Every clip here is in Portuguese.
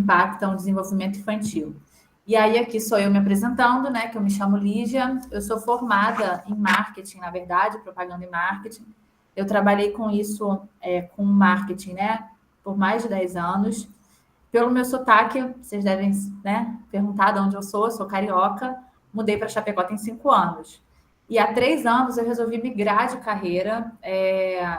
impactam o desenvolvimento infantil. E aí, aqui sou eu me apresentando, né? Que eu me chamo Lígia, eu sou formada em marketing, na verdade, propaganda e marketing. Eu trabalhei com isso, com marketing, né? Por mais de 10 anos. Pelo meu sotaque, vocês devem, né, perguntar de onde eu sou carioca, mudei para Chapecó tem 5 anos. E há 3 anos eu resolvi migrar de carreira,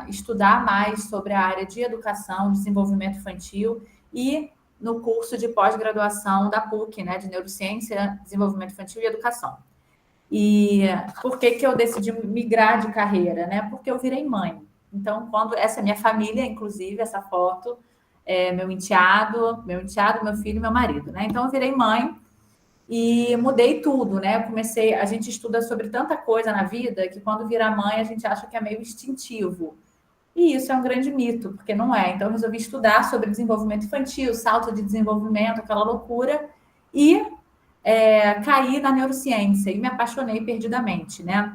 estudar mais sobre a área de educação, desenvolvimento infantil e no curso de pós-graduação da PUC, né, de Neurociência, Desenvolvimento Infantil e Educação. E por que eu decidi migrar de carreira, né? Porque eu virei mãe. Então, essa é minha família, inclusive, essa foto, meu enteado, meu filho e meu marido, né? Então, eu virei mãe e mudei tudo, né? A gente estuda sobre tanta coisa na vida que quando vira mãe a gente acha que é meio instintivo. E isso é um grande mito, porque não é. Então, eu resolvi estudar sobre desenvolvimento infantil, salto de desenvolvimento, aquela loucura, e caí na neurociência e me apaixonei perdidamente, né?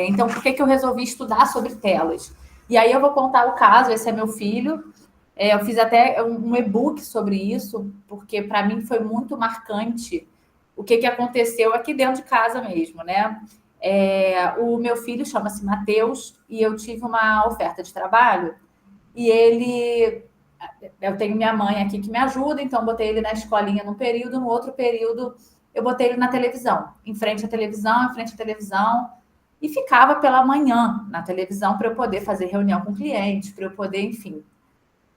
Então, por que eu resolvi estudar sobre telas? E aí eu vou contar o caso, esse é meu filho. Eu fiz até um e-book sobre isso, porque para mim foi muito marcante o que aconteceu aqui dentro de casa mesmo, né? O meu filho chama-se Matheus e eu tive uma oferta de trabalho e eu tenho minha mãe aqui que me ajuda, então botei ele na escolinha num período, no outro período eu botei ele na televisão, em frente à televisão, e ficava pela manhã na televisão para eu poder fazer reunião com clientes, para eu poder, enfim,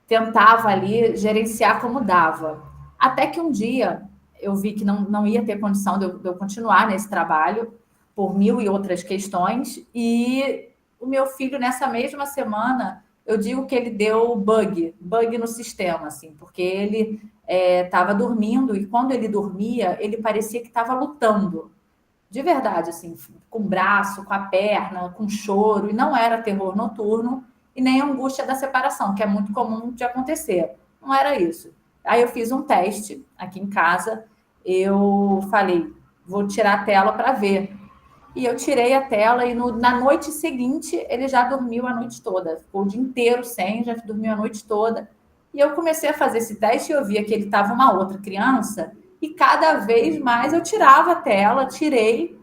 tentava ali gerenciar como dava. Até que um dia eu vi que não ia ter condição de eu continuar nesse trabalho, por mil e outras questões, e o meu filho, nessa mesma semana, eu digo que ele deu bug no sistema, assim, porque ele estava dormindo, e quando ele dormia, ele parecia que estava lutando, de verdade, assim, com o braço, com a perna, com choro, e não era terror noturno, e nem angústia da separação, que é muito comum de acontecer. Não era isso. Aí eu fiz um teste aqui em casa, eu falei, vou tirar a tela para ver. E eu tirei a tela e na noite seguinte ele já dormiu a noite toda. Ficou o dia inteiro sem, já dormiu a noite toda. E eu comecei a fazer esse teste e eu via que ele estava uma outra criança e cada vez mais eu tirava a tela, tirei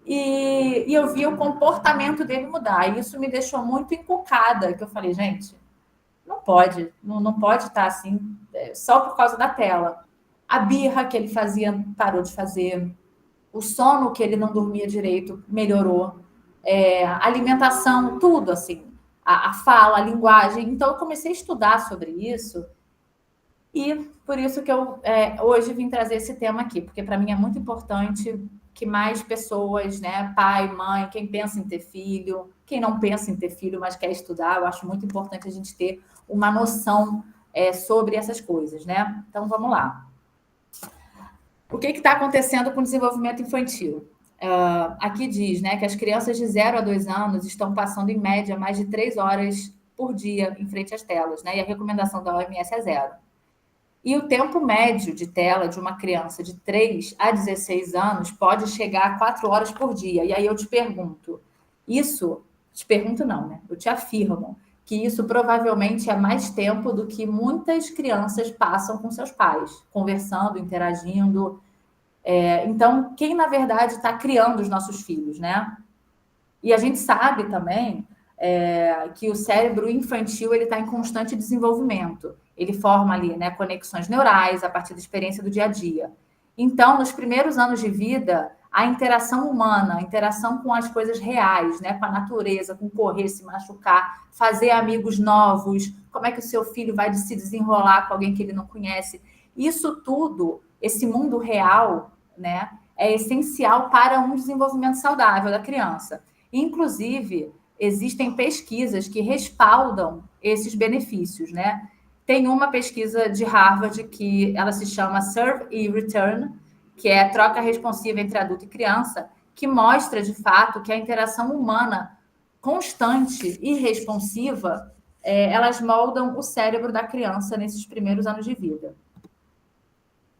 e eu via o comportamento dele mudar. E isso me deixou muito encucada, que eu falei, gente, não pode estar assim só por causa da tela. A birra que ele fazia parou de fazer, o sono que ele não dormia direito melhorou, a alimentação, tudo assim, a fala, a linguagem. Então, eu comecei a estudar sobre isso e por isso que eu hoje vim trazer esse tema aqui, porque para mim é muito importante que mais pessoas, né, pai, mãe, quem pensa em ter filho, quem não pensa em ter filho, mas quer estudar, eu acho muito importante a gente ter uma noção sobre essas coisas, né? Então, vamos lá. O que está acontecendo com o desenvolvimento infantil? Aqui diz, né, que as crianças de 0 a 2 anos estão passando, em média, mais de 3 horas por dia em frente às telas, né? E a recomendação da OMS é 0. E o tempo médio de tela de uma criança de 3 a 16 anos pode chegar a 4 horas por dia. E aí eu te pergunto, não, né? Eu te afirmo que isso provavelmente é mais tempo do que muitas crianças passam com seus pais, conversando, interagindo. Então, quem, na verdade, está criando os nossos filhos, né? E a gente sabe também que o cérebro infantil ele está em constante desenvolvimento. Ele forma ali, né, conexões neurais a partir da experiência do dia a dia. Então, nos primeiros anos de vida, a interação humana, a interação com as coisas reais, né, com a natureza, com correr, se machucar, fazer amigos novos, como é que o seu filho vai se desenrolar com alguém que ele não conhece. Isso tudo, esse mundo real, né, é essencial para um desenvolvimento saudável da criança. Inclusive, existem pesquisas que respaldam esses benefícios, né? Tem uma pesquisa de Harvard que ela se chama Serve e Return, que é a troca responsiva entre adulto e criança, que mostra, de fato, que a interação humana constante e responsiva, elas moldam o cérebro da criança nesses primeiros anos de vida.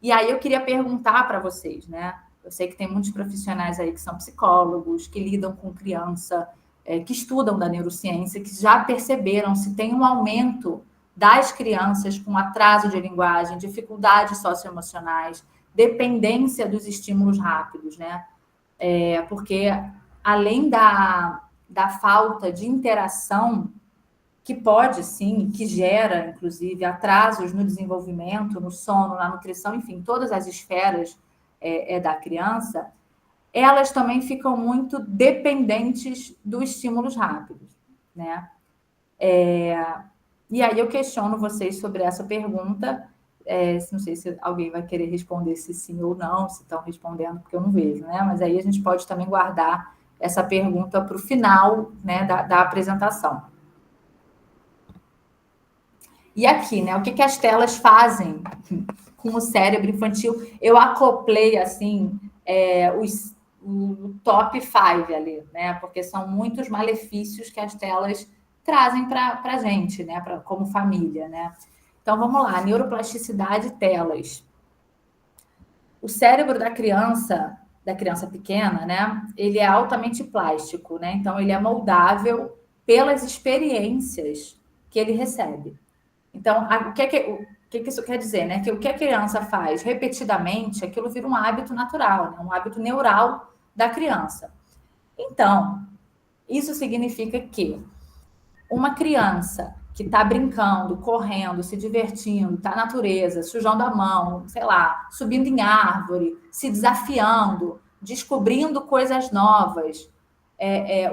E aí eu queria perguntar para vocês, né? Eu sei que tem muitos profissionais aí que são psicólogos, que lidam com criança, que estudam da neurociência, que já perceberam se tem um aumento das crianças com atraso de linguagem, dificuldades socioemocionais, dependência dos estímulos rápidos, né? Porque além da falta de interação, que pode sim, que gera, inclusive, atrasos no desenvolvimento, no sono, na nutrição, enfim, todas as esferas da criança, elas também ficam muito dependentes dos estímulos rápidos, né? E aí eu questiono vocês sobre essa pergunta. Não sei se alguém vai querer responder se sim ou não, se estão respondendo, porque eu não vejo, né? Mas aí a gente pode também guardar essa pergunta para o final, né, da apresentação. E aqui, né? O que as telas fazem com o cérebro infantil? Eu acoplei, assim, o top 5 ali, né? Porque são muitos malefícios que as telas trazem para a gente, né? Como família, né? Então, vamos lá. Neuroplasticidade, telas. O cérebro da criança pequena, né? Ele é altamente plástico, né? Então, ele é moldável pelas experiências que ele recebe. Então, o que isso quer dizer, né? Que o que a criança faz repetidamente, aquilo vira um hábito natural, né? Um hábito neural da criança. Então, isso significa que uma criança que está brincando, correndo, se divertindo, está na natureza, sujando a mão, sei lá, subindo em árvore, se desafiando, descobrindo coisas novas,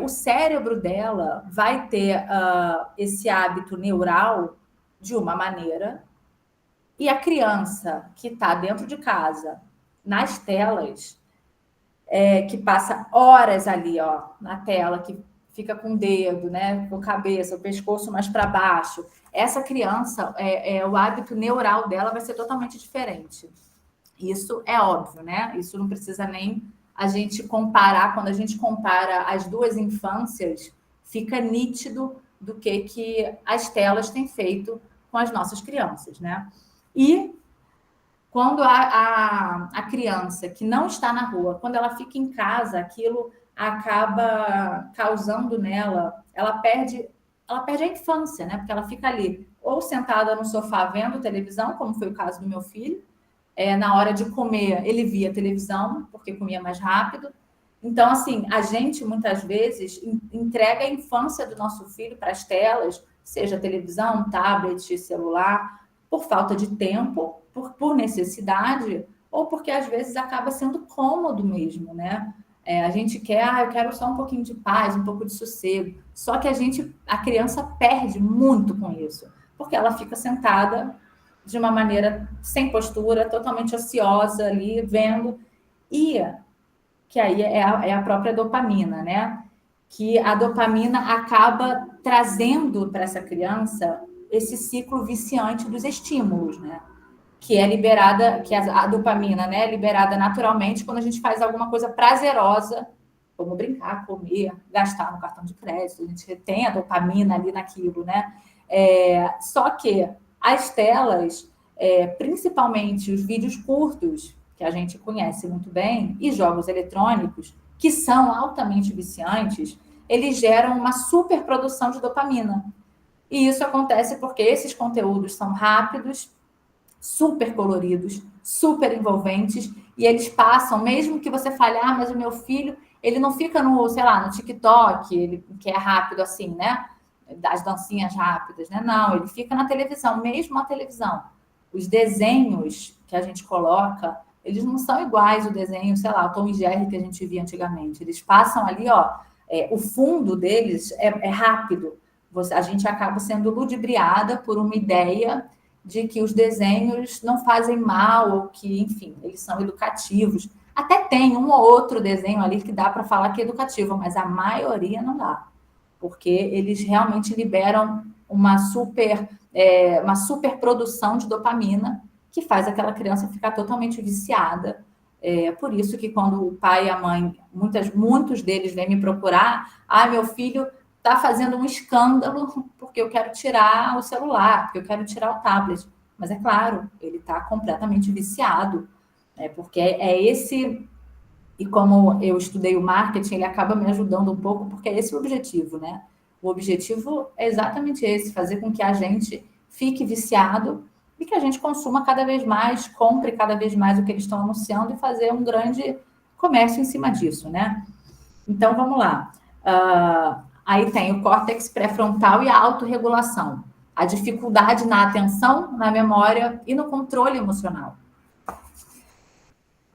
o cérebro dela vai ter esse hábito neural de uma maneira, e a criança que está dentro de casa, nas telas, que passa horas ali, ó, na tela, que fica com o dedo, né, com a cabeça, o pescoço mais para baixo, essa criança, o hábito neural dela vai ser totalmente diferente. Isso é óbvio, né? Isso não precisa nem a gente comparar. Quando a gente compara as duas infâncias, fica nítido do que as telas têm feito com as nossas crianças, né? E quando a criança que não está na rua, quando ela fica em casa, aquilo acaba causando nela, ela perde a infância, né? Porque ela fica ali, ou sentada no sofá vendo televisão, como foi o caso do meu filho. Na hora de comer, ele via televisão, porque comia mais rápido. Então, assim, a gente, muitas vezes, entrega a infância do nosso filho para as telas, seja televisão, tablet, celular, por falta de tempo, por necessidade, ou porque, às vezes, acaba sendo cômodo mesmo, né? A gente quer, eu quero só um pouquinho de paz, um pouco de sossego. Só que a criança perde muito com isso, porque ela fica sentada de uma maneira sem postura, totalmente ociosa ali, vendo. E que aí é a própria dopamina, né? Que a dopamina acaba trazendo para essa criança esse ciclo viciante dos estímulos, né? Que é liberada, que a dopamina, né, é liberada naturalmente quando a gente faz alguma coisa prazerosa, como brincar, comer, gastar no cartão de crédito, a gente tem a dopamina ali naquilo, né? Só que as telas, principalmente os vídeos curtos, que a gente conhece muito bem, e jogos eletrônicos, que são altamente viciantes, eles geram uma superprodução de dopamina. E isso acontece porque esses conteúdos são rápidos, super coloridos, super envolventes, e eles passam, mesmo que você fale, mas o meu filho, ele não fica no, sei lá, no TikTok, ele, que é rápido assim, né? Das dancinhas rápidas, né? Não, ele fica na televisão, mesmo a televisão. Os desenhos que a gente coloca, eles não são iguais o desenho, sei lá, o Tom e Jerry que a gente via antigamente. Eles passam ali, ó, o fundo deles é rápido. A gente acaba sendo ludibriada por uma ideia de que os desenhos não fazem mal, ou que, enfim, eles são educativos. Até tem um ou outro desenho ali que dá para falar que é educativo, mas a maioria não dá, porque eles realmente liberam uma super produção de dopamina que faz aquela criança ficar totalmente viciada. Por isso que quando o pai e a mãe, muitos deles vêm me procurar, meu filho está fazendo um escândalo porque eu quero tirar o celular, porque eu quero tirar o tablet. Mas é claro, ele está completamente viciado, porque esse... E como eu estudei o marketing, ele acaba me ajudando um pouco, porque é esse o objetivo, né? O objetivo é exatamente esse, fazer com que a gente fique viciado e que a gente consuma cada vez mais, compre cada vez mais o que eles estão anunciando e fazer um grande comércio em cima disso, né? Então, vamos lá. Aí tem o córtex pré-frontal e a autorregulação. A dificuldade na atenção, na memória e no controle emocional.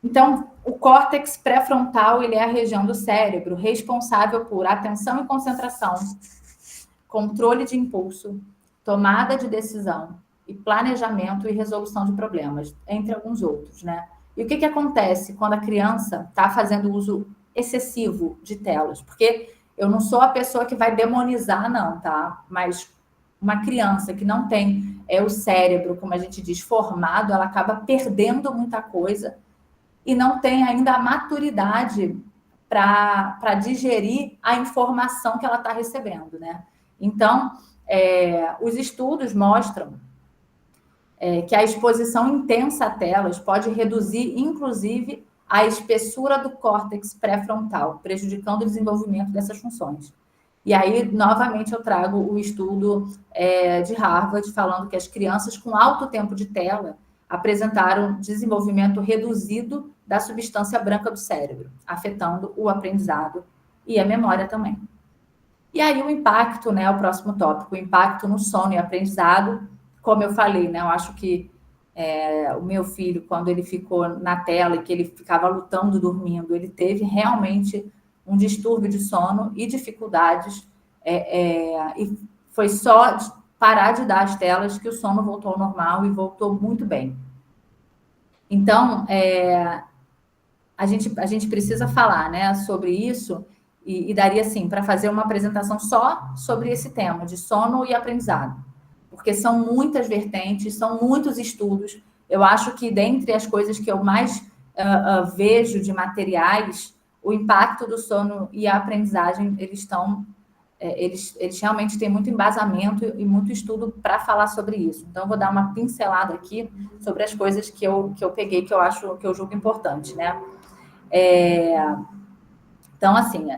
Então, o córtex pré-frontal, ele é a região do cérebro responsável por atenção e concentração, controle de impulso, tomada de decisão e planejamento e resolução de problemas, entre alguns outros, né? E o que acontece quando a criança está fazendo uso excessivo de telas? Porque eu não sou a pessoa que vai demonizar, não, tá? Mas uma criança que não tem o cérebro, como a gente diz, formado, ela acaba perdendo muita coisa e não tem ainda a maturidade para digerir a informação que ela está recebendo, né? Então, os estudos mostram que a exposição intensa a telas pode reduzir, inclusive, a espessura do córtex pré-frontal, prejudicando o desenvolvimento dessas funções. E aí, novamente, eu trago o estudo de Harvard, falando que as crianças com alto tempo de tela apresentaram desenvolvimento reduzido da substância branca do cérebro, afetando o aprendizado e a memória também. E aí o impacto, né, o próximo tópico, o impacto no sono e aprendizado, como eu falei, né, eu acho que o meu filho, quando ele ficou na tela e que ele ficava lutando, dormindo, ele teve realmente um distúrbio de sono e dificuldades, e foi só parar de dar as telas que o sono voltou ao normal e voltou muito bem. Então, a gente precisa falar, né, sobre isso e daria, assim, para fazer uma apresentação só sobre esse tema de sono e aprendizado, porque são muitas vertentes, são muitos estudos. Eu acho que, dentre as coisas que eu mais vejo de materiais, o impacto do sono e a aprendizagem, eles realmente têm muito embasamento e muito estudo para falar sobre isso. Então, eu vou dar uma pincelada aqui sobre as coisas que eu peguei, que eu julgo importante, né? Então, assim,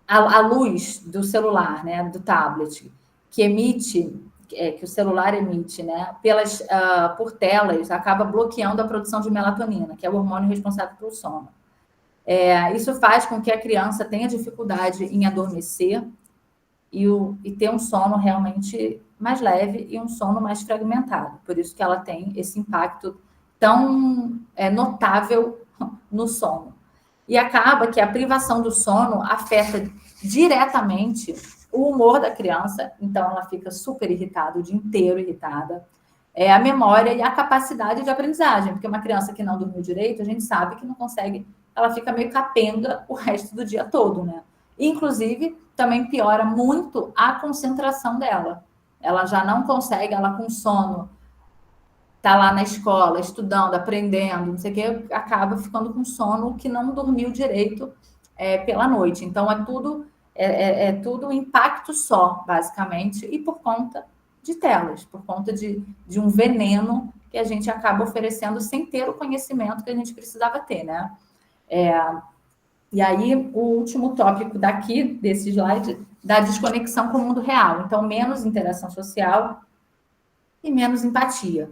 a luz do celular, né, do tablet, que emite, que o celular emite, né, por telas, acaba bloqueando a produção de melatonina, que é o hormônio responsável pelo sono. Isso faz com que a criança tenha dificuldade em adormecer e ter um sono realmente mais leve e um sono mais fragmentado. Por isso que ela tem esse impacto tão notável no sono. E acaba que a privação do sono afeta diretamente o humor da criança, então ela fica super irritada, o dia inteiro irritada, a memória e a capacidade de aprendizagem, porque uma criança que não dormiu direito, a gente sabe que não consegue, ela fica meio capenga o resto do dia todo, né? Inclusive, também piora muito a concentração dela. Ela já não consegue, ela com sono, tá lá na escola, estudando, aprendendo, não sei o que, acaba ficando com sono que não dormiu direito pela noite. Então, é tudo um impacto só, basicamente, e por conta de telas, por conta de um veneno que a gente acaba oferecendo sem ter o conhecimento que a gente precisava ter, né? E aí, o último tópico daqui, desse slide, da desconexão com o mundo real. Então, menos interação social e menos empatia.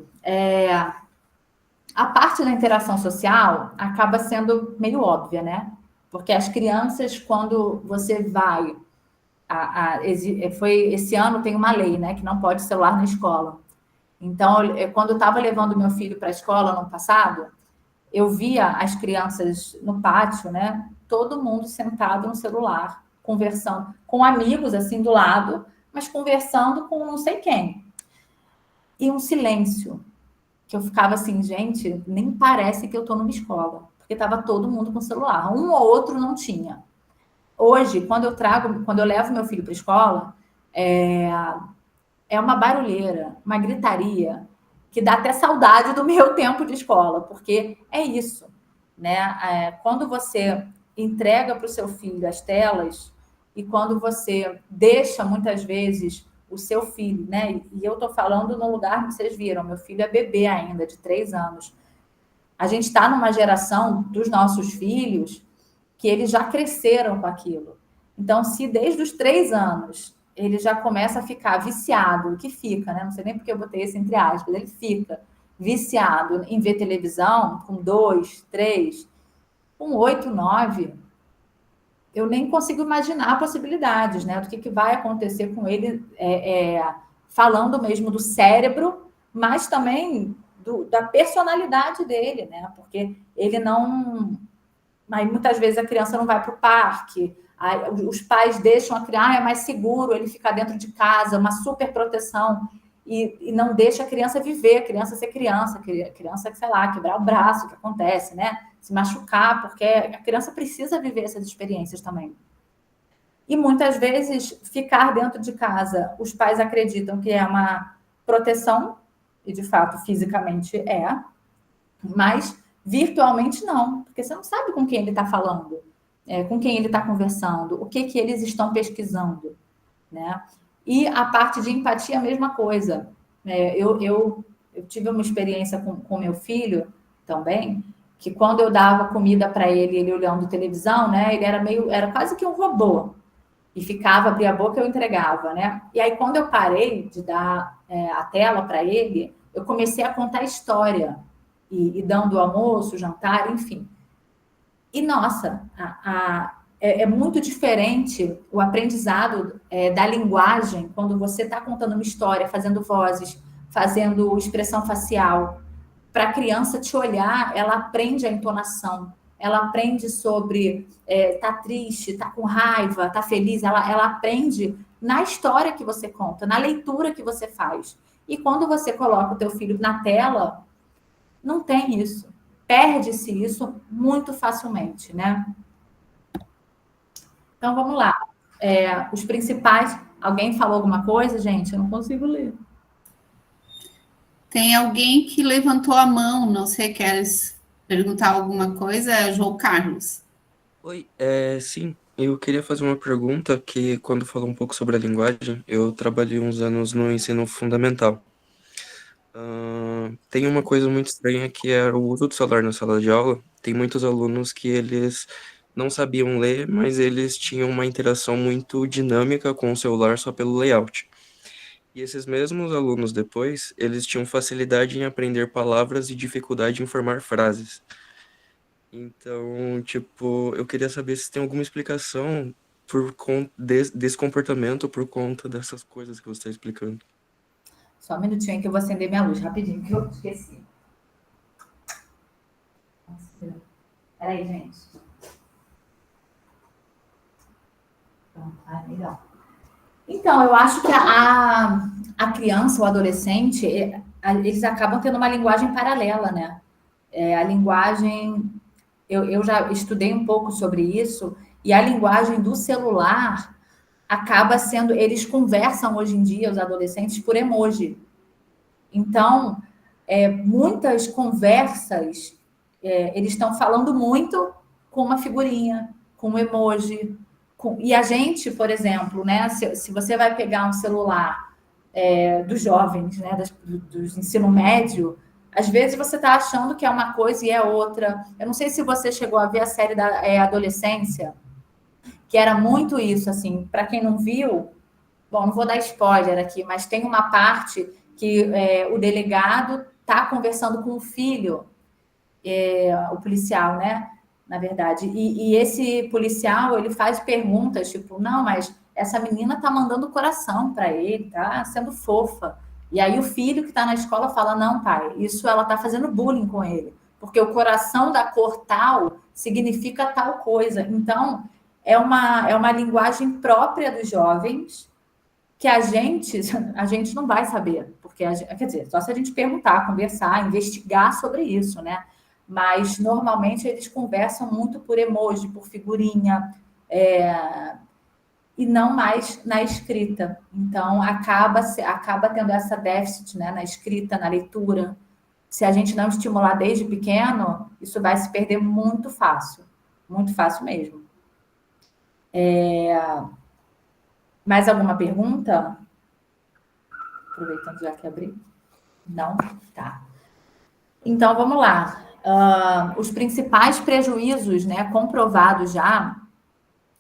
A parte da interação social acaba sendo meio óbvia, né? Porque as crianças, quando você vai... esse ano tem uma lei, né? Que não pode celular na escola. Então, quando eu estava levando meu filho para a escola no ano passado, eu via as crianças no pátio, né? Todo mundo sentado no celular, conversando com amigos assim do lado, mas conversando com não sei quem. E um silêncio, que eu ficava assim, gente, nem parece que eu estou numa escola, porque estava todo mundo com celular, um ou outro não tinha. Hoje, quando eu levo meu filho para a escola, é uma barulheira, uma gritaria, que dá até saudade do meu tempo de escola, porque é isso, né? Quando você entrega para o seu filho as telas e quando você deixa, muitas vezes, o seu filho, né? E eu estou falando no lugar que vocês viram, meu filho é bebê ainda, de 3 anos. A gente está numa geração dos nossos filhos que eles já cresceram com aquilo. Então, se desde os 3 anos ele já começa a ficar viciado, que fica, né? Não sei nem porque eu botei esse entre aspas, ele fica viciado em ver televisão com 2, 3, com 8, 9, eu nem consigo imaginar possibilidades, né? Do que vai acontecer com ele, falando mesmo do cérebro, mas também da personalidade dele, né? Porque ele não... Aí muitas vezes a criança não vai para o parque, aí os pais deixam a criança, é mais seguro ele ficar dentro de casa, uma super proteção, e não deixa a criança viver, a criança ser criança, sei lá, quebrar o braço, que acontece, né? Se machucar, porque a criança precisa viver essas experiências também. E muitas vezes ficar dentro de casa, os pais acreditam que é uma proteção, e de fato fisicamente é, mas virtualmente não, porque você não sabe com quem ele está falando, com quem ele está conversando, o que eles estão pesquisando, né? E a parte de empatia, a mesma coisa. Eu tive uma experiência com meu filho também, que quando eu dava comida para ele olhando televisão, né? Ele era quase que um robô. E ficava, abria a boca, eu entregava, né? E aí, quando eu parei de dar a tela para ele, eu comecei a contar história. E dando almoço, jantar, enfim. E, nossa, é muito diferente o aprendizado da linguagem quando você está contando uma história, fazendo vozes, fazendo expressão facial. Para a criança te olhar, ela aprende a entonação, ela aprende sobre tá triste, tá com raiva, tá feliz, ela aprende na história que você conta, na leitura que você faz. E quando você coloca o teu filho na tela, não tem isso. Perde-se isso muito facilmente, né? Então, vamos lá. Os principais... Alguém falou alguma coisa, gente? Eu não consigo ler. Tem alguém que levantou a mão, não sei, queres perguntar alguma coisa? É o João Carlos. Oi, sim, eu queria fazer uma pergunta que, quando falou um pouco sobre a linguagem, eu trabalhei uns anos no ensino fundamental. Tem uma coisa muito estranha que é o uso do celular na sala de aula. Tem muitos alunos que eles não sabiam ler, mas eles tinham uma interação muito dinâmica com o celular só pelo layout. E esses mesmos alunos depois, eles tinham facilidade em aprender palavras e dificuldade em formar frases. Então, tipo, eu queria saber se tem alguma explicação desse comportamento por conta dessas coisas que você está explicando. Só um minutinho aí que eu vou acender minha luz, rapidinho, que eu esqueci. Peraí, gente. Pronto, melhor. Então, eu acho que a criança, o adolescente, eles acabam tendo uma linguagem paralela, né? A linguagem... Eu já estudei um pouco sobre isso, e a linguagem do celular acaba sendo... Eles conversam hoje em dia, os adolescentes, por emoji. Então, muitas conversas, eles estão falando muito com uma figurinha, com um emoji. E a gente, por exemplo, né, se você vai pegar um celular dos jovens, né, dos ensino médio, às vezes você está achando que é uma coisa e é outra. Eu não sei se você chegou a ver a série da Adolescência, que era muito isso, assim, para quem não viu, bom, não vou dar spoiler aqui, mas tem uma parte que o delegado está conversando com o filho, o policial, né? Na verdade. E esse policial, ele faz perguntas, tipo, não, mas essa menina tá mandando coração para ele, tá sendo fofa. E aí o filho que está na escola fala, não, pai, isso ela tá fazendo bullying com ele. Porque o coração da cor tal significa tal coisa. Então, é uma linguagem própria dos jovens que a gente não vai saber. Porque, quer dizer, só se a gente perguntar, conversar, investigar sobre isso, né? Mas normalmente eles conversam muito por emoji, por figurinha, e não mais na escrita. Então acaba tendo essa déficit, né, na escrita, na leitura. Se a gente não estimular desde pequeno, isso vai se perder muito fácil mesmo. Mais alguma pergunta? Aproveitando já que abri. Não? Tá. Então, vamos lá. Os principais prejuízos, né, comprovados já,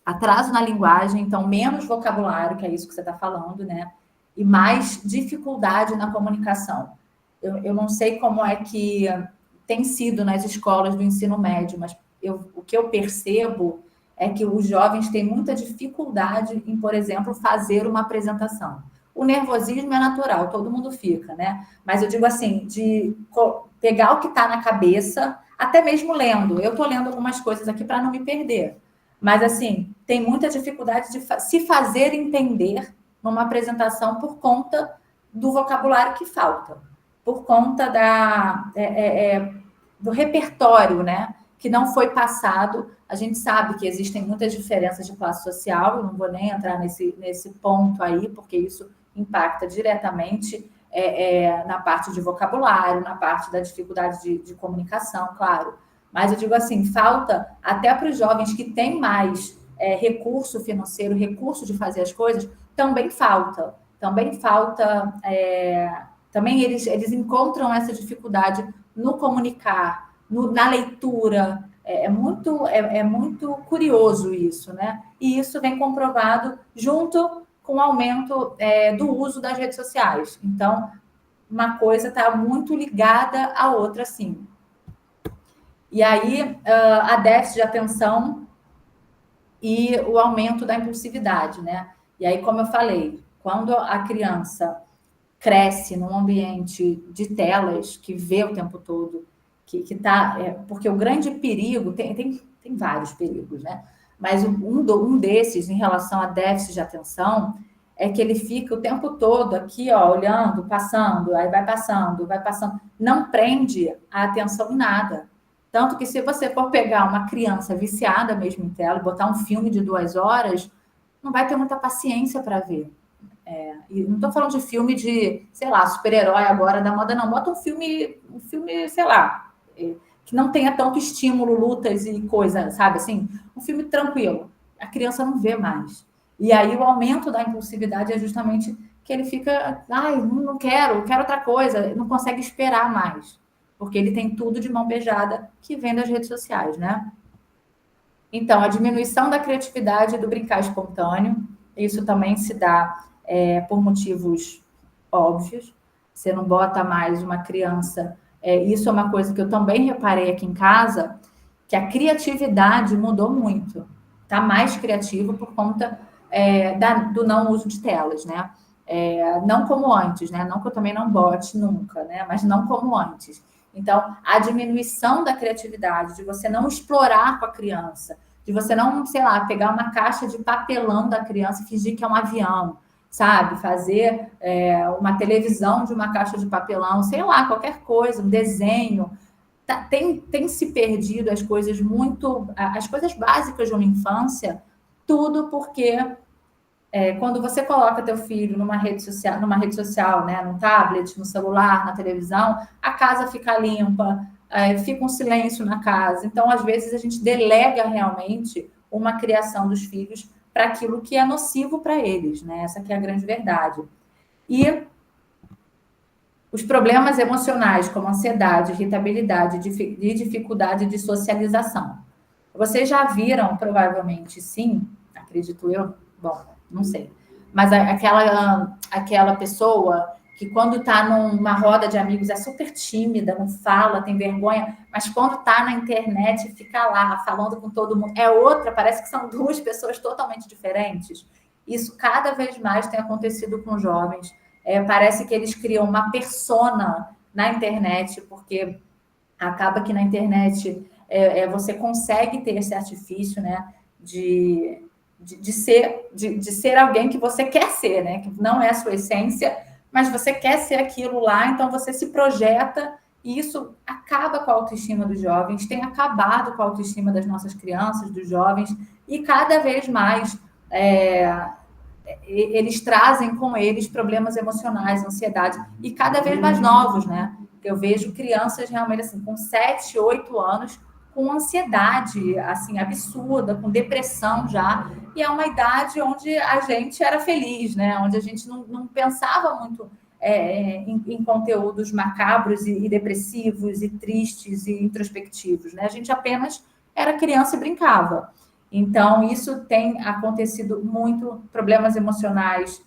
atraso na linguagem, então menos vocabulário, que é isso que você está falando, né? E mais dificuldade na comunicação. Eu não sei como é que tem sido nas escolas do ensino médio, mas o que eu percebo é que os jovens têm muita dificuldade em, por exemplo, fazer uma apresentação. O nervosismo é natural, todo mundo fica, né? Mas eu digo assim, de pegar o que está na cabeça, até mesmo lendo. Eu estou lendo algumas coisas aqui para não me perder. Mas, assim, tem muita dificuldade de se fazer entender numa apresentação por conta do vocabulário que falta, por conta do repertório, né? Que não foi passado. A gente sabe que existem muitas diferenças de classe social, eu não vou nem entrar nesse ponto aí, porque isso impacta diretamente na parte de vocabulário, na parte da dificuldade de comunicação, claro. Mas eu digo assim, falta até para os jovens que têm mais recurso financeiro, recurso de fazer as coisas, também falta. Também eles encontram essa dificuldade no comunicar, na leitura. É muito curioso isso, né? E isso vem comprovado junto com o aumento do uso das redes sociais. Então, uma coisa está muito ligada à outra, sim. E aí, a déficit de atenção e o aumento da impulsividade, né? E aí, como eu falei, quando a criança cresce num ambiente de telas, que vê o tempo todo, que tá... porque o grande perigo, tem vários perigos, né? Mas um desses, em relação a déficit de atenção, é que ele fica o tempo todo aqui, ó, olhando, passando, aí vai passando, não prende a atenção em nada. Tanto que se você for pegar uma criança viciada mesmo em tela, botar um filme de 2 horas, não vai ter muita paciência para ver. E não estou falando de filme de, sei lá, super-herói agora da moda, não. Bota um filme, sei lá, que não tenha tanto estímulo, lutas e coisa, sabe? Assim, um filme tranquilo. A criança não vê mais. E aí o aumento da impulsividade é justamente que ele fica, não quero outra coisa, não consegue esperar mais. Porque ele tem tudo de mão beijada que vem das redes sociais, né? Então, a diminuição da criatividade e do brincar espontâneo, isso também se dá por motivos óbvios. Você não bota mais uma criança... isso é uma coisa que eu também reparei aqui em casa, que a criatividade mudou muito. Está mais criativo por conta do não uso de telas, né? Não como antes, né? Não que eu também não bote nunca, né? Mas não como antes. Então, a diminuição da criatividade, de você não explorar com a criança, de você não, sei lá, pegar uma caixa de papelão da criança e fingir que é um avião, sabe? Fazer uma televisão de uma caixa de papelão, sei lá, qualquer coisa, um desenho. Tem se perdido as coisas básicas de uma infância, tudo porque quando você coloca teu filho numa rede social, né, no tablet, no celular, na televisão, a casa fica limpa, fica um silêncio na casa. Então, às vezes, a gente delega realmente uma criação dos filhos para aquilo que é nocivo para eles, né? Essa que é a grande verdade. E os problemas emocionais, como ansiedade, irritabilidade e dificuldade de socialização. Vocês já viram, provavelmente, sim, acredito eu, bom, não sei, mas aquela pessoa que quando está numa roda de amigos é super tímida, não fala, tem vergonha, mas quando está na internet fica lá falando com todo mundo, parece que são 2 pessoas totalmente diferentes. Isso cada vez mais tem acontecido com jovens. Parece que eles criam uma persona na internet, porque acaba que na internet você consegue ter esse artifício, né, de ser alguém que você quer ser, né, que não é a sua essência, mas você quer ser aquilo lá, então você se projeta, e isso acaba com a autoestima dos jovens, tem acabado com a autoestima das nossas crianças, dos jovens, e cada vez mais eles trazem com eles problemas emocionais, ansiedade, e cada vez mais novos, né? Eu vejo crianças realmente assim, com 7, 8 anos, com ansiedade assim, absurda, com depressão já, e é uma idade onde a gente era feliz, né? Onde a gente não pensava muito em conteúdos macabros e depressivos, e tristes, e introspectivos, né? A gente apenas era criança e brincava. Então, isso tem acontecido muito, problemas emocionais,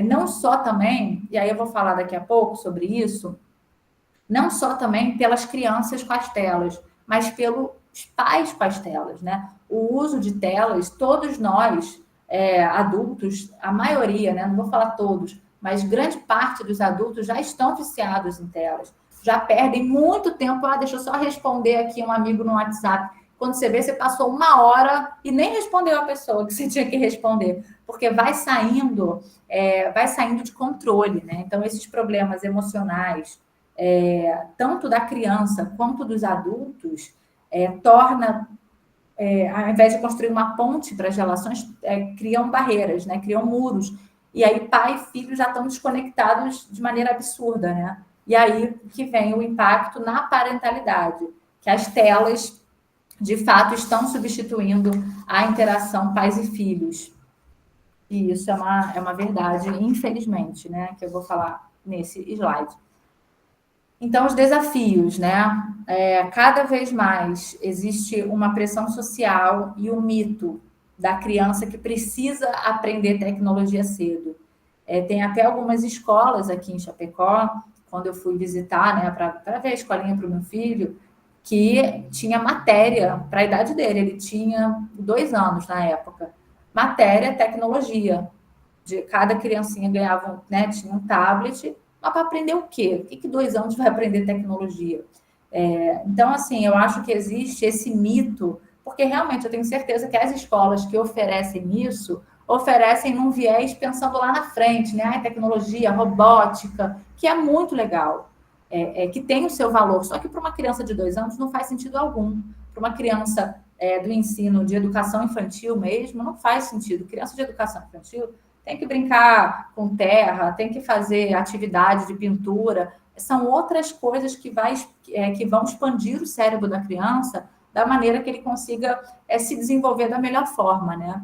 não só também, e aí eu vou falar daqui a pouco sobre isso, não só também pelas crianças com as telas, mas pelos pais com as telas, né? O uso de telas, todos nós, adultos, a maioria, né? Não vou falar todos, mas grande parte dos adultos já estão viciados em telas, já perdem muito tempo. Deixa eu só responder aqui um amigo no WhatsApp. Quando você vê, você passou 1 hora e nem respondeu a pessoa que você tinha que responder, porque vai saindo de controle, né? Então, esses problemas emocionais, tanto da criança quanto dos adultos, torna, ao invés de construir uma ponte para as relações, criam barreiras, né? Criam muros. E aí pai e filho já estão desconectados de maneira absurda, né? E aí que vem o impacto na parentalidade, que as telas, de fato, estão substituindo a interação pais e filhos. E isso é uma verdade, infelizmente, né? Que eu vou falar nesse slide. Então, os desafios, né? Cada vez mais existe uma pressão social e o mito da criança que precisa aprender tecnologia cedo. Tem até algumas escolas aqui em Chapecó, quando eu fui visitar, né, para ver a escolinha para o meu filho, que tinha matéria para a idade dele. Ele tinha 2 anos na época. Matéria, tecnologia. De cada criancinha ganhava, né, tinha um tablet. Mas para aprender o quê? O que 2 anos vai aprender tecnologia? Então, assim, eu acho que existe esse mito, porque realmente eu tenho certeza que as escolas que oferecem isso, oferecem num viés pensando lá na frente, né? Tecnologia, robótica, que é muito legal, que tem o seu valor. Só que para uma criança de 2 anos não faz sentido algum. Para uma criança do ensino de educação infantil mesmo, não faz sentido. Criança de educação infantil tem que brincar com terra, tem que fazer atividade de pintura. São outras coisas que vão expandir o cérebro da criança da maneira que ele consiga se desenvolver da melhor forma, né?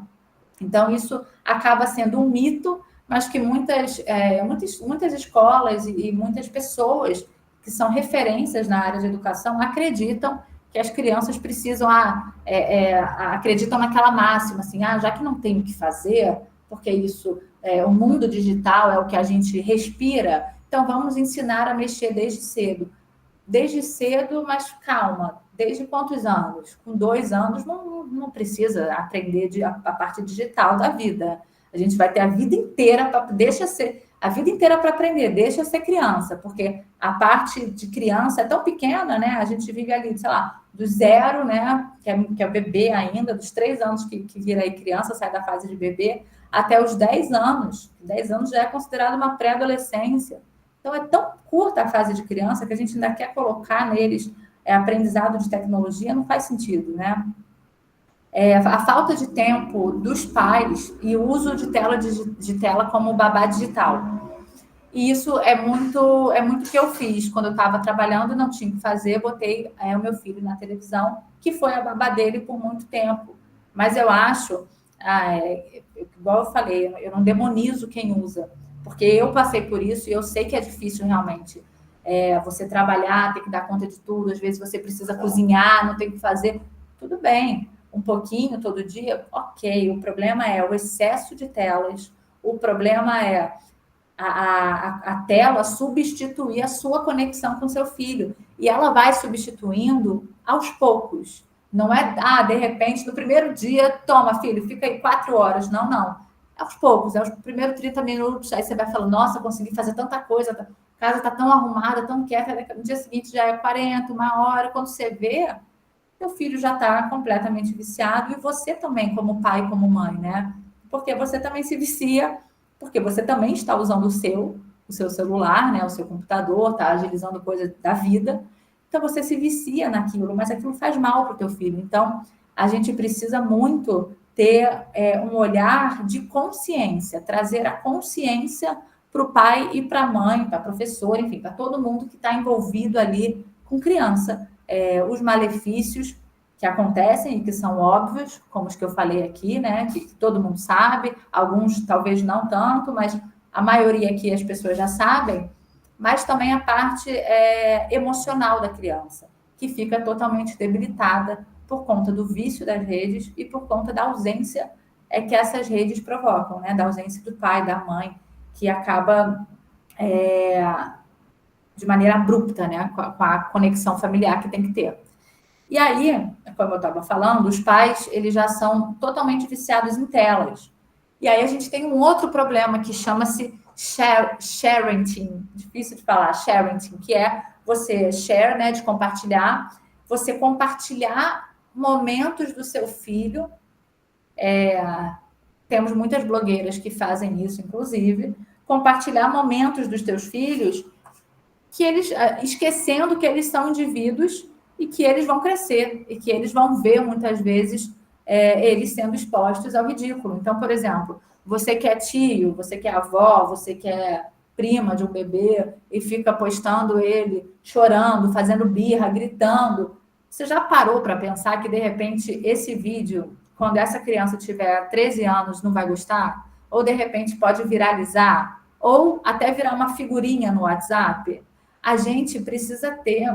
Então, isso acaba sendo um mito, mas que muitas escolas e muitas pessoas que são referências na área de educação acreditam que as crianças precisam, acreditam naquela máxima, assim, já que não tem o que fazer, porque isso, o mundo digital é o que a gente respira, então vamos ensinar a mexer desde cedo. Desde cedo, mas calma, desde quantos anos? Com 2 anos não precisa aprender a parte digital da vida. A gente vai ter a vida inteira para aprender, deixa ser criança, porque a parte de criança é tão pequena, né? A gente vive ali, sei lá, do 0, né? Que é o bebê ainda, dos 3 anos que vira aí criança, sai da fase de bebê, até os 10 anos. 10 anos já é considerado uma pré-adolescência. Então, é tão curta a fase de criança que a gente ainda quer colocar neles aprendizado de tecnologia, não faz sentido, né? A falta de tempo dos pais e o uso de tela como babá digital. E isso é muito que eu fiz. Quando eu estava trabalhando, não tinha o que fazer, botei o meu filho na televisão, que foi a babá dele por muito tempo. Mas eu acho, igual eu falei, eu não demonizo quem usa, porque eu passei por isso e eu sei que é difícil realmente. Você trabalhar, ter que dar conta de tudo, às vezes você precisa cozinhar, não tem o que fazer, tudo bem. Um pouquinho todo dia, ok. O problema é o excesso de telas, o problema é a tela substituir a sua conexão com seu filho. E ela vai substituindo aos poucos. Não é, de repente, no primeiro dia, toma, filho, fica aí 4 horas. Não, não. Aos poucos, aos primeiros 30 minutos, aí você vai falando, nossa, consegui fazer tanta coisa, a casa está tão arrumada, tão quieta, no dia seguinte já é 40, 1 hora. Quando você vê, seu filho já está completamente viciado, e você também, como pai, como mãe, né? Porque você também se vicia, porque você também está usando o seu celular, né? O seu computador, está agilizando coisas da vida. Então, você se vicia naquilo, mas aquilo faz mal para o teu filho. Então, a gente precisa muito ter um olhar de consciência, trazer a consciência para o pai e para a mãe, para a professora, enfim, para todo mundo que está envolvido ali com criança. Os malefícios que acontecem e que são óbvios, como os que eu falei aqui, né? Que todo mundo sabe, alguns talvez não tanto, mas a maioria aqui as pessoas já sabem, mas também a parte emocional da criança, que fica totalmente debilitada por conta do vício das redes e por conta da ausência que essas redes provocam, né? Da ausência do pai, da mãe, que acaba de maneira abrupta, né? Com a conexão familiar que tem que ter. E aí, como eu estava falando, os pais, eles já são totalmente viciados em telas. E aí a gente tem um outro problema que chama-se sharenting, difícil de falar, sharenting, que é você share, né, de compartilhar, você compartilhar momentos do seu filho. Temos muitas blogueiras que fazem isso, inclusive, compartilhar momentos dos teus filhos que eles, esquecendo que eles são indivíduos e que eles vão crescer e que eles vão ver, muitas vezes, eles sendo expostos ao ridículo. Então, por exemplo, você que é tio, você que é avó, você que é prima de um bebê e fica postando ele chorando, fazendo birra, gritando. Você já parou para pensar que, de repente, esse vídeo, quando essa criança tiver 13 anos, não vai gostar? Ou, de repente, pode viralizar? Ou até virar uma figurinha no WhatsApp? A gente precisa ter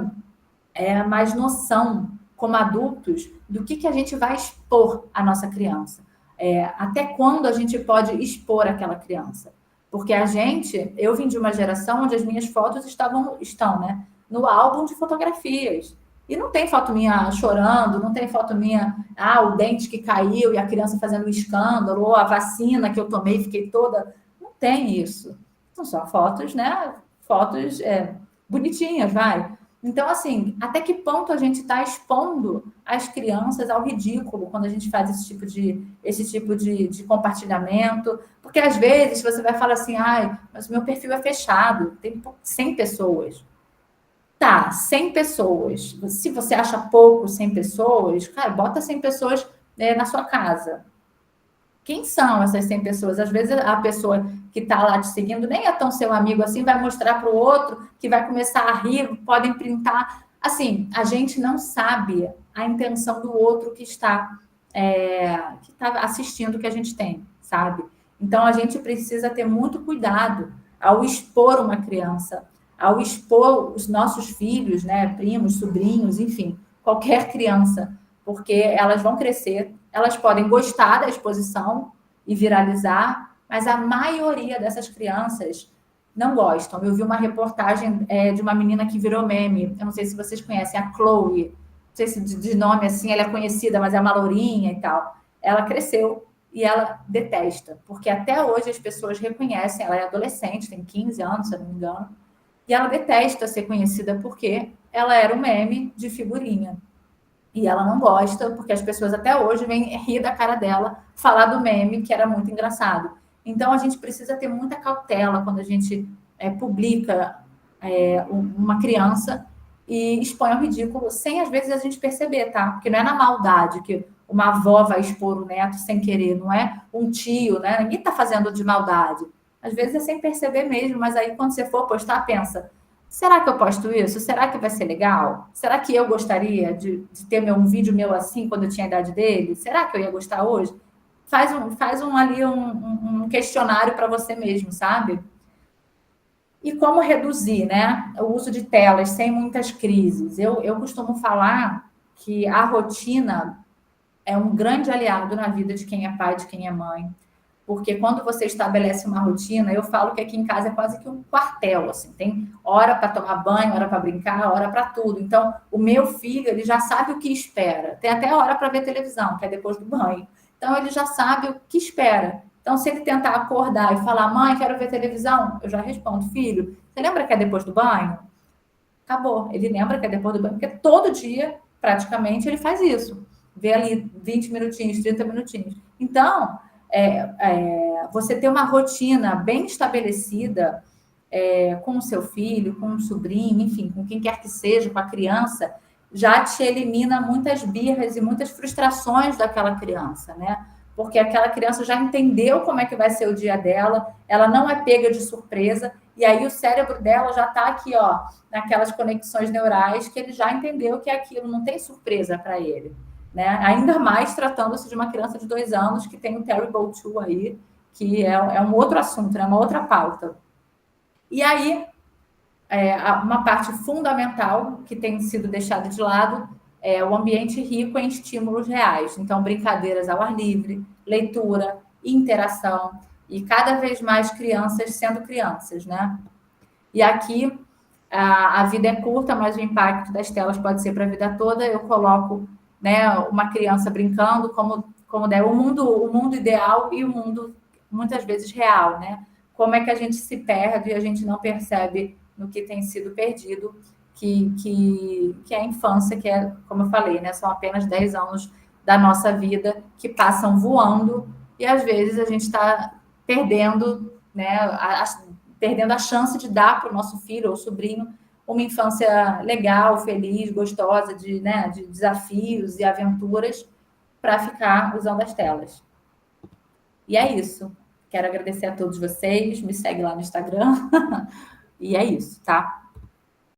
mais noção, como adultos, do que a gente vai expor à nossa criança. Até quando a gente pode expor aquela criança. Porque eu vim de uma geração onde as minhas fotos estão, né, no álbum de fotografias. E não tem foto minha chorando, não tem foto minha, o dente que caiu e a criança fazendo um escândalo, ou a vacina que eu tomei e fiquei toda... Não tem isso. São só fotos, né? Fotos bonitinhas, vai. Então, assim, até que ponto a gente está expondo as crianças ao ridículo quando a gente faz esse tipo de compartilhamento? Porque, às vezes, você vai falar assim, mas o meu perfil é fechado, tem 100 pessoas. Tá, 100 pessoas. Se você acha pouco 100 pessoas, cara, bota 100 pessoas na sua casa. Quem são essas 100 pessoas? Às vezes a pessoa que está lá te seguindo nem é tão seu amigo assim, vai mostrar para o outro, que vai começar a rir, podem printar. Assim, a gente não sabe a intenção do outro que está assistindo o que a gente tem, sabe? Então, a gente precisa ter muito cuidado ao expor uma criança, ao expor os nossos filhos, né, primos, sobrinhos, enfim, qualquer criança, porque elas vão crescer, elas podem gostar da exposição e viralizar, mas a maioria dessas crianças não gostam. Eu vi uma reportagem de uma menina que virou meme, eu não sei se vocês conhecem, a Chloe, não sei se de nome assim, ela é conhecida, mas é uma lourinha e tal. Ela cresceu e ela detesta, porque até hoje as pessoas reconhecem, ela é adolescente, tem 15 anos, se eu não me engano, e ela detesta ser conhecida porque ela era um meme de figurinha. E ela não gosta, porque as pessoas até hoje vêm rir da cara dela, falar do meme, que era muito engraçado. Então, a gente precisa ter muita cautela quando a gente publica uma criança e expõe ao ridículo, sem, às vezes, a gente perceber, tá? Porque não é na maldade que uma avó vai expor o neto sem querer, não é um tio, né? Ninguém está fazendo de maldade. Às vezes é sem perceber mesmo, mas aí, quando você for postar, pensa... Será que eu posto isso? Será que vai ser legal? Será que eu gostaria de ter um vídeo meu assim quando eu tinha a idade dele? Será que eu ia gostar hoje? Faz um questionário para você mesmo, sabe? E como reduzir, né, o uso de telas sem muitas crises? Eu costumo falar que a rotina é um grande aliado na vida de quem é pai, de quem é mãe. Porque quando você estabelece uma rotina, eu falo que aqui em casa é quase que um quartel, assim, tem hora para tomar banho, hora para brincar, hora para tudo. Então, o meu filho, ele já sabe o que espera. Tem até hora para ver televisão, que é depois do banho. Então, ele já sabe o que espera. Então, se ele tentar acordar e falar, mãe, quero ver televisão, eu já respondo, filho, você lembra que é depois do banho? Acabou. Ele lembra que é depois do banho, porque todo dia, praticamente, ele faz isso. Vê ali 20 minutinhos, 30 minutinhos. Então... você ter uma rotina bem estabelecida com o seu filho, com o sobrinho, enfim, com quem quer que seja, com a criança, já te elimina muitas birras e muitas frustrações daquela criança, né? Porque aquela criança já entendeu como é que vai ser o dia dela, ela não é pega de surpresa, e aí o cérebro dela já está aqui, ó, naquelas conexões neurais que ele já entendeu que aquilo não tem surpresa para ele. Né? Ainda mais tratando-se de uma criança de 2 anos que tem um Terrible 2 aí, que é um outro assunto, né? Uma outra pauta. E aí, uma parte fundamental que tem sido deixada de lado o ambiente rico em estímulos reais. Então, brincadeiras ao ar livre, leitura, interação, e cada vez mais crianças sendo crianças, né? E aqui a vida é curta, mas o impacto das telas pode ser para a vida toda. Eu coloco, né, uma criança brincando como der o mundo ideal e o mundo muitas vezes real, né? Como é que a gente se perde e a gente não percebe no que tem sido perdido, que é a infância, que é, como eu falei, né, são apenas 10 anos da nossa vida que passam voando e às vezes a gente está perdendo, né, perdendo a chance de dar para o nosso filho ou sobrinho uma infância legal, feliz, gostosa, né, de desafios e aventuras para ficar usando as telas. E é isso. Quero agradecer a todos vocês. Me segue lá no Instagram. E é isso, tá?